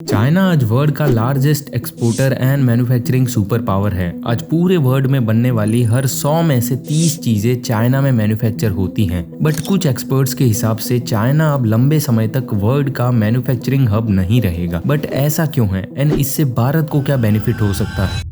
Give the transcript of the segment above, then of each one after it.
China आज world का largest exporter and manufacturing super power है। आज पूरे वर्ल्ड में बनने वाली हर 100 में से 30 चीजें चाइना में मैन्युफैक्चर होती हैं। बट कुछ एक्सपर्ट्स के हिसाब से चाइना अब लंबे समय तक वर्ल्ड का मैन्युफैक्चरिंग हब नहीं रहेगा। बट ऐसा क्यों है एंड इससे भारत को क्या बेनिफिट हो सकता है?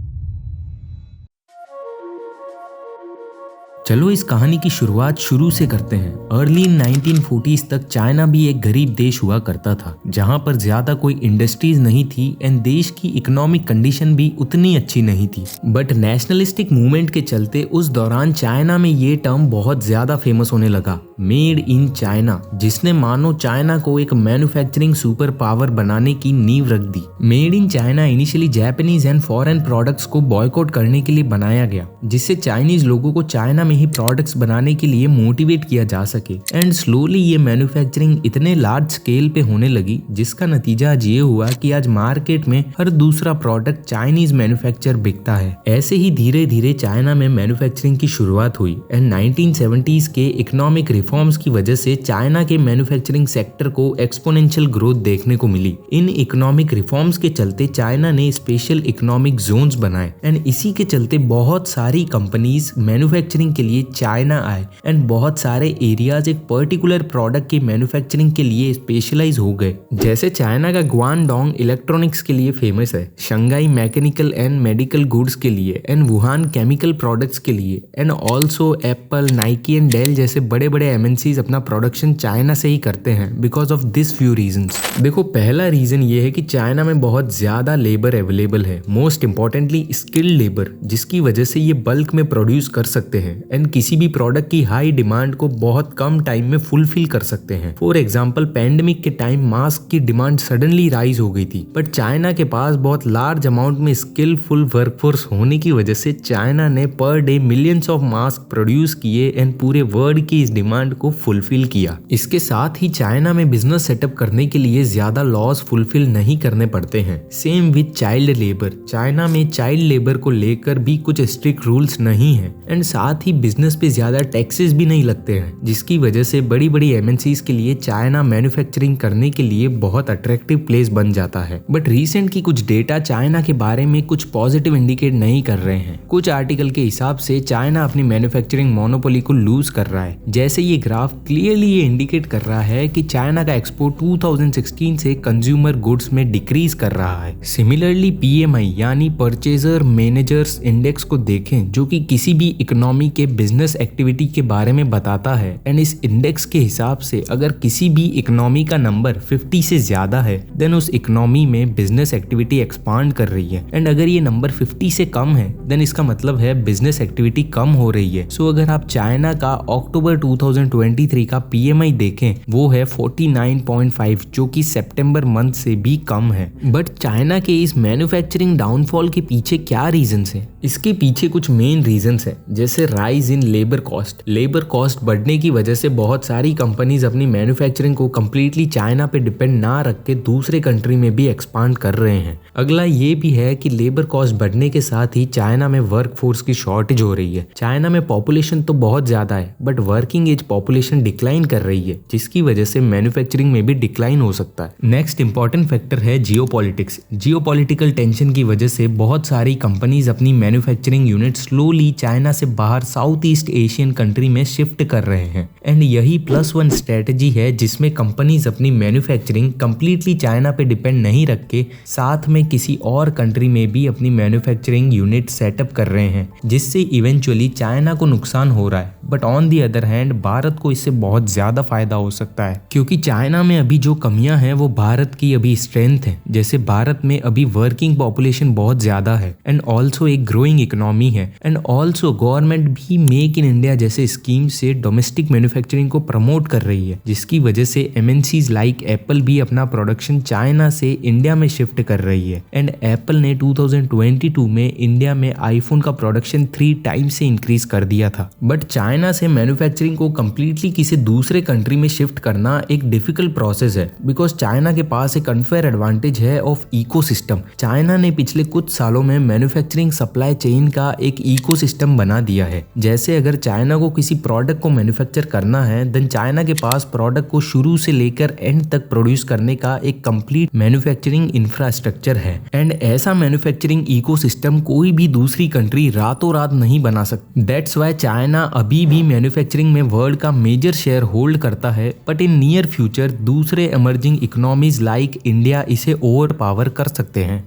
चलो इस कहानी की शुरुआत शुरू से करते हैं। अर्ली 1940s तक चाइना भी एक गरीब देश हुआ करता था, जहां पर ज्यादा कोई इंडस्ट्रीज नहीं थी एंड देश की इकोनॉमिक कंडीशन भी उतनी अच्छी नहीं थी। बट नेशनलिस्टिक मूवमेंट के चलते उस दौरान चाइना में ये टर्म बहुत ज्यादा फेमस होने लगा, मेड इन चाइना, जिसने मानो चाइना को एक मैन्युफैक्चरिंग सुपर पावर बनाने की नींव रख दी। Made in China initially Japanese and foreign products को बॉयकॉट करने के लिए बनाया गया, जिससे चाइनीज लोगों को चाइना में ही प्रोडक्ट्स बनाने के लिए मोटिवेट किया जा सके। एंड स्लोली ये मैन्युफैक्चरिंग इतने लार्ज स्केल पे होने लगी, जिसका नतीजा आज ये हुआ कि आज मार्केट में हर दूसरा प्रोडक्ट चाइनीज मैन्युफैक्चर बिकता है। ऐसे ही धीरे धीरे चाइना में मैन्युफैक्चरिंग की शुरुआत हुई एंड 1970s के इकोनॉमिक रिफॉर्म्स की वजह से चाइना के मैन्युफैक्चरिंग सेक्टर को एक्सपोनेंशियल ग्रोथ देखने को मिली। इन इकोनॉमिक रिफॉर्म्स के चलते चाइना ने स्पेशल इकोनॉमिक जोन्स बनाए एंड इसी के चलते बहुत सारी कंपनीज मैन्युफैक्चरिंग के लिए चाइना आए एंड बहुत सारे एरियाज एक पर्टिकुलर प्रोडक्ट की मैन्युफैक्चरिंग के लिए स्पेशलाइज हो गए। जैसे चाइना का ग्वानडोंग इलेक्ट्रॉनिक्स के लिए फेमस है, Shanghai mechanical and medical goods के लिए एंड वुहान केमिकल प्रोडक्ट्स के लिए and also Apple, Nike and Dell जैसे बड़े बड़े एमएनसीज अपना प्रोडक्शन चाइना से ही करते हैं because of this few reasons. देखो, पहला रीजन ये है कि चाइना में बहुत ज्यादा लेबर अवेलेबल है, मोस्ट इंपॉर्टेंटली स्किल्ड लेबर, जिसकी वजह से ये बल्क में प्रोड्यूस कर सकते हैं एंड किसी भी प्रोडक्ट की हाई डिमांड को बहुत कम टाइम में फुलफिल कर सकते हैं। फॉर एग्जांपल, पैंडेमिक के टाइम मास्क की डिमांड सडनली राइज हो गई थी, बट चाइना के पास बहुत लार्ज अमाउंट में स्किलफुल वर्कफोर्स होने की वजह से चाइना ने per day millions of mask produce किए एंड पूरे वर्ल्ड की इस डिमांड को फुलफिल किया। इसके साथ ही चाइना में बिजनेस सेटअप करने के लिए ज्यादा लॉज फुलफिल नहीं करने पड़ते हैं। Same with child labour, China में चाइल्ड लेबर को लेकर भी कुछ स्ट्रिक्ट रूल्स नहीं है एंड साथ ही बिजनेस पे ज्यादा टैक्सेस भी नहीं लगते हैं, जिसकी वजह से बड़ी बड़ी एमएनसीज के लिए चाइना मैन्युफैक्चरिंग करने के लिए बहुत अट्रैक्टिव प्लेस बन जाता है। बट रिसेंट की कुछ डेटा चाइना के बारे में कुछ पॉजिटिव इंडिकेट नहीं कर रहे हैं। कुछ आर्टिकल के हिसाब से चाइना अपनी मैन्युफैक्चरिंग मोनोपोली को लूज कर रहा है। जैसे ये ग्राफ क्लियरली ये इंडिकेट कर रहा है कि चाइना का एक्सपोर्ट 2016 से कंज्यूमर गुड्स में डिक्रीज कर रहा है। सिमिलरली पीएमआई यानी परचेजर मैनेजर्स इंडेक्स को देखें, जो कि किसी भी इकोनॉमी के बिजनेस एक्टिविटी के बारे में बताता है एंड इस इंडेक्स के हिसाब से अगर किसी भी इकोनॉमी का नंबर 50 से ज्यादा है देन उस इकोनॉमी में बिजनेस एक्टिविटी एक्सपांड कर रही है एंड अगर ये नंबर 50 से कम है देन इसका मतलब है बिजनेस एक्टिविटी कम हो रही है। सो अगर आप चाइना का अक्टूबर 2023 का पीएमआई देखें, वो है 49.5, जो कि सितंबर मंथ से भी कम है। बट चाइना के इस मैन्युफैक्चरिंग डाउनफॉल के पीछे क्या रीजंस है? इसके पीछे कुछ मेन रीजंस है, जैसे rise in labour cost. Labour cost बढ़ने की वजह से बहुत सारी कंपनीज अपनी मैन्युफैक्चरिंग को कंप्लीटली चाइना पे डिपेंड ना रख के दूसरे कंट्री में भी एक्सपांड कर रहे हैं। अगला ये भी है कि लेबर कॉस्ट बढ़ने के साथ ही चाइना में वर्क फोर्स की शॉर्टेज हो रही है। चाइना में पॉपुलेशन तो बहुत ज्यादा है but working age population decline कर रही है, जिसकी वजह से मैन्युफैक्चरिंग में भी डिक्लाइन हो सकता है। नेक्स्ट इंपॉर्टेंट फैक्टर है जियोपॉलिटिक्स। जियोपॉलिटिकल टेंशन की वजह से बहुत सारी कंपनीज अपनी मैन्युफैक्चरिंग यूनिट स्लोली चाइना से बाहर साउथ ईस्ट एशियन कंट्री में शिफ्ट कर रहे हैं एंड यही +1 स्ट्रेटजी है, जिसमें कंपनीज अपनी मैन्युफैक्चरिंग कंप्लीटली चाइना पे डिपेंड नहीं रख के साथ में किसी और कंट्री में भी अपनी मैन्युफैक्चरिंग यूनिट सेटअप कर रहे हैं, जिससे इवेंचुअली चाइना को नुकसान हो रहा है। But on the other hand Bharat को इससे बहुत ज्यादा फायदा हो सकता है, क्योंकि चाइना में अभी जो कमियां हैं वो भारत की अभी स्ट्रेंथ है। जैसे भारत में अभी वर्किंग पॉपुलेशन बहुत ज्यादा है एंड ऑल्सो एक ग्रोइंग इकोनॉमी है एंड ऑल्सो गवर्नमेंट भी मेक इन इंडिया जैसे स्कीम से डोमेस्टिक मैन्युफैक्चरिंग को प्रमोट कर रही है, जिसकी वजह से एमएनसीज लाइक एप्पल भी अपना प्रोडक्शन चाइना से इंडिया में शिफ्ट कर रही है एंड एप्पल ने 2022 में इंडिया में आईफोन का प्रोडक्शन 3 टाइम्स से इंक्रीज कर दिया था। बट चाइना से मैन्युफैक्चरिंग को कंप्लीटली किसी दूसरे कंट्री में शिफ्ट करना एक डिफिकल्ट प्रोसेस है, बिकॉज चाइना के पास एक अनफेयर एडवांटेज है ऑफ इकोसिस्टम। चाइना ने पिछले कुछ सालों में मैन्युफैक्चरिंग सप्लाई चेन का एक इकोसिस्टम बना दिया है, जैसे अगर चाइना को किसी प्रोडक्ट को मैन्युफैक्चर करना है देन चाइना के पास प्रोडक्ट को शुरू से लेकर एंड तक प्रोड्यूस करने का एक कंप्लीट मैन्युफैक्चरिंग इंफ्रास्ट्रक्चर है एंड ऐसा मैन्युफैक्चरिंग इकोसिस्टम कोई भी दूसरी कंट्री रातों रात नहीं बना सकती। दैट्स वाई चाइना अभी भी मैन्युफैक्चरिंग में वर्ल्ड का मेजर शेयर होल्ड करता है, बट इन नियर फ्यूचर दूसरे इमर्जिंग इकोनॉमीज लाइक इंडिया इसे ओवर पावर कर सकते हैं।